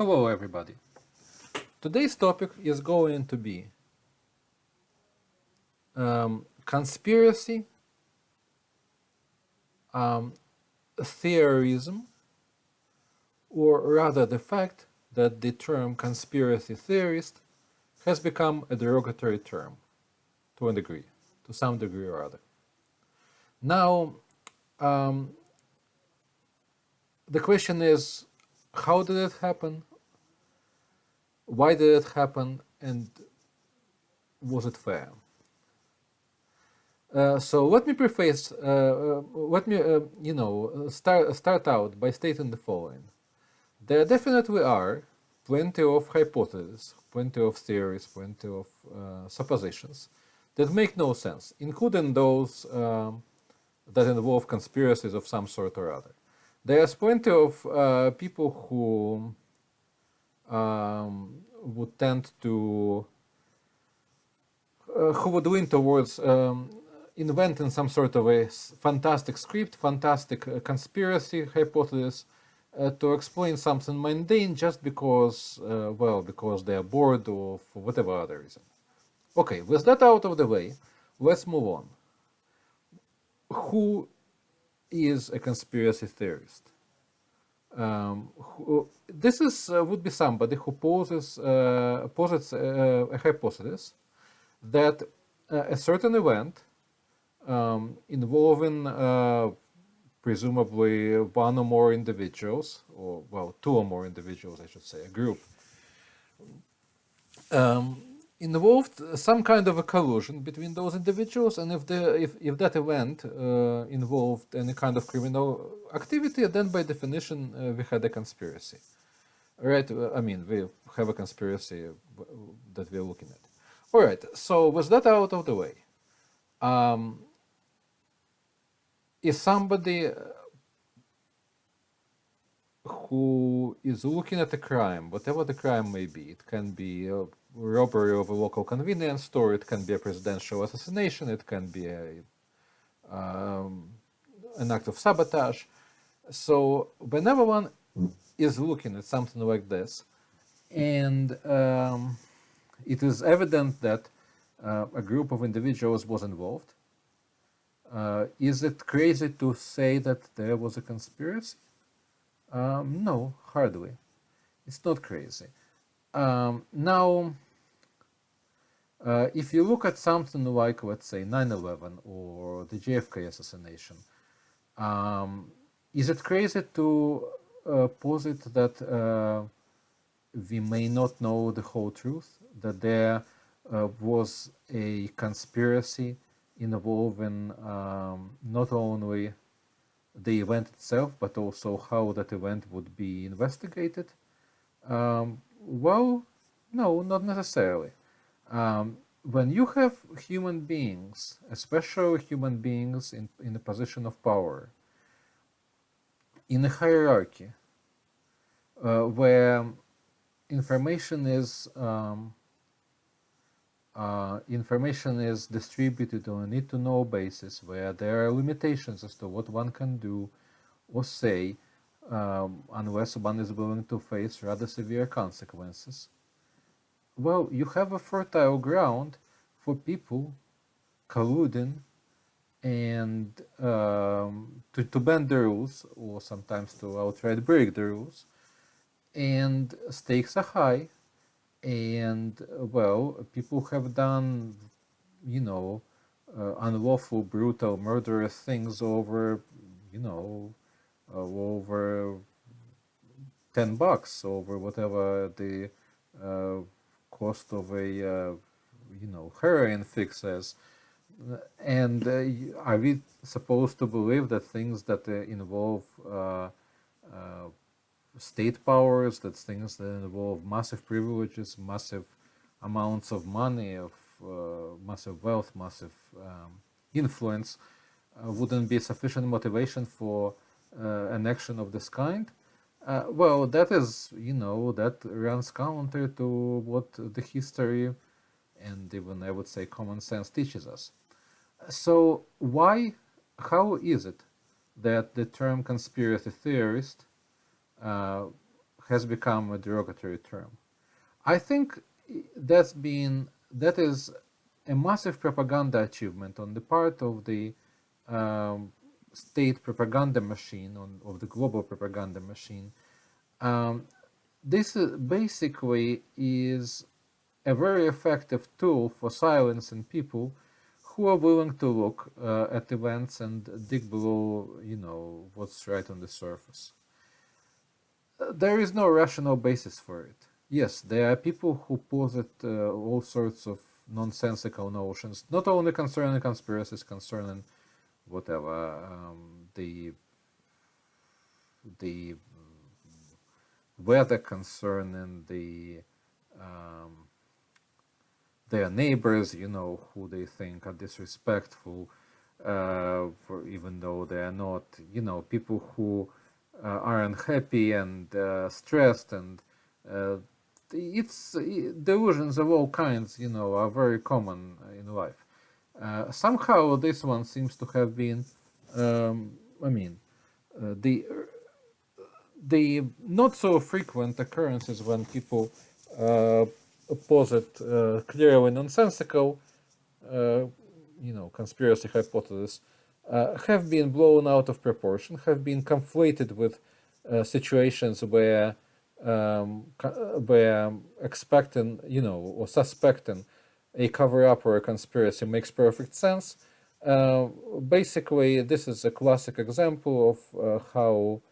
Hello everybody. Today's topic is going to be conspiracy, theorism, or rather the fact that the term conspiracy theorist has become a derogatory term to a degree, to some degree or other. Now, the question is, how did it happen? Why did it happen? And was it fair? So let me preface. Let me, start out by stating the following: there definitely are plenty of hypotheses, plenty of theories, plenty of suppositions that make no sense, including those that involve conspiracies of some sort or other. There's plenty of people who would tend to, who would lean towards inventing some sort of a fantastic script, fantastic conspiracy hypothesis to explain something mundane just because, because they are bored or for whatever other reason. Okay, with that out of the way, let's move on. Who is a conspiracy theorist? This is would be somebody who posits a hypothesis that a certain event involving presumably one or more individuals, or well, two or more individuals, I should say, a group, involved some kind of a collusion between those individuals, and if that event involved any kind of criminal activity, then by definition we had a conspiracy, right? I mean, we have a conspiracy that we're looking at. All right. So with that out of the way, is somebody who is looking at a crime, whatever the crime may be, it can be a robbery of a local convenience store, it can be a presidential assassination, it can be an act of sabotage. So whenever one is looking at something like this, and it is evident that a group of individuals was involved, is it crazy to say that there was a conspiracy? No, hardly. It's not crazy. Now, if you look at something like, let's say, 9/11 or the JFK assassination, is it crazy to posit that we may not know the whole truth, that there was a conspiracy involving not only the event itself, but also how that event would be investigated? Well, no, not necessarily. When you have human beings, especially human beings in a position of power, in a hierarchy, where information is distributed on a need-to-know basis, where there are limitations as to what one can do or say, unless one is willing to face rather severe consequences. Well, you have a fertile ground for people colluding and to bend the rules, or sometimes to outright break the rules, and stakes are high. And well, people have done, unlawful, brutal, murderous things over, over $10, over whatever the cost of a, heroin fix is. And are we supposed to believe that things that involve state powers, that things that involve massive privileges, massive amounts of money, of massive wealth, massive influence, wouldn't be sufficient motivation for an action of this kind? Well, that is, that runs counter to what the history and even, I would say, common sense teaches us. So how is it that the term conspiracy theorist has become a derogatory term. I think that is a massive propaganda achievement on the part of the state propaganda machine, of the global propaganda machine. This basically is a very effective tool for silencing people who are willing to look at events and dig below, what's right on the surface. There is no rational basis for it. Yes, there are people who posit all sorts of nonsensical notions, not only concerning conspiracies, concerning whatever the weather, concerning their neighbors, who they think are disrespectful, for even though they are not, people who are unhappy and stressed, and it's delusions of all kinds, are very common in life. Somehow this one seems to have been, the not so frequent occurrences when people posit clearly nonsensical, conspiracy hypotheses, have been blown out of proportion, have been conflated with situations where expecting, or suspecting a cover-up or a conspiracy makes perfect sense. Basically, this is a classic example of how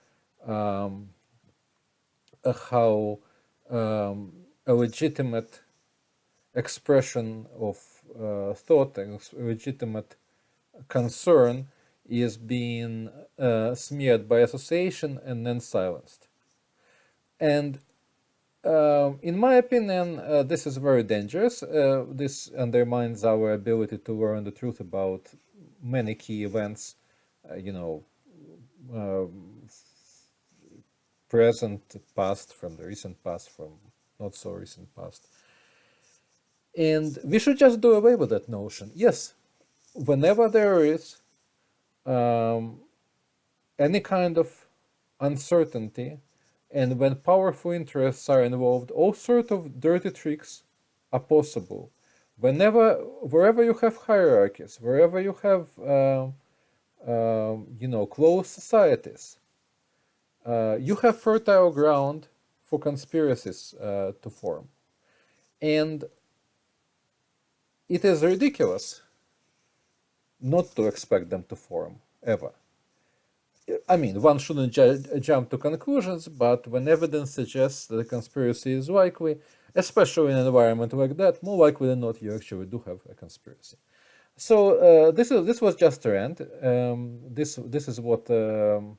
a legitimate expression of thought, a legitimate concern, is being smeared by association and then silenced. And in my opinion, this is very dangerous. This undermines our ability to learn the truth about many key events, present, past, from the recent past, from not so recent past. And we should just do away with that notion. Yes, whenever there is any kind of uncertainty, and when powerful interests are involved, all sorts of dirty tricks are possible. Wherever you have hierarchies, wherever you have, closed societies, you have fertile ground for conspiracies to form. And it is ridiculous not to expect them to form, ever. I mean, one shouldn't jump to conclusions, but when evidence suggests that a conspiracy is likely, especially in an environment like that, more likely than not, you actually do have a conspiracy. So this was just a rant. This is what an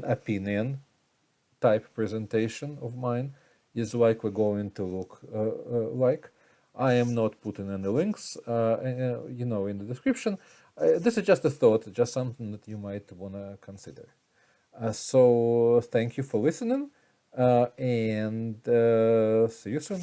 opinion type presentation of mine is likely going to look like. I am not putting any links, in the description. This is just a thought, just something that you might want to consider. So thank you for listening, and see you soon.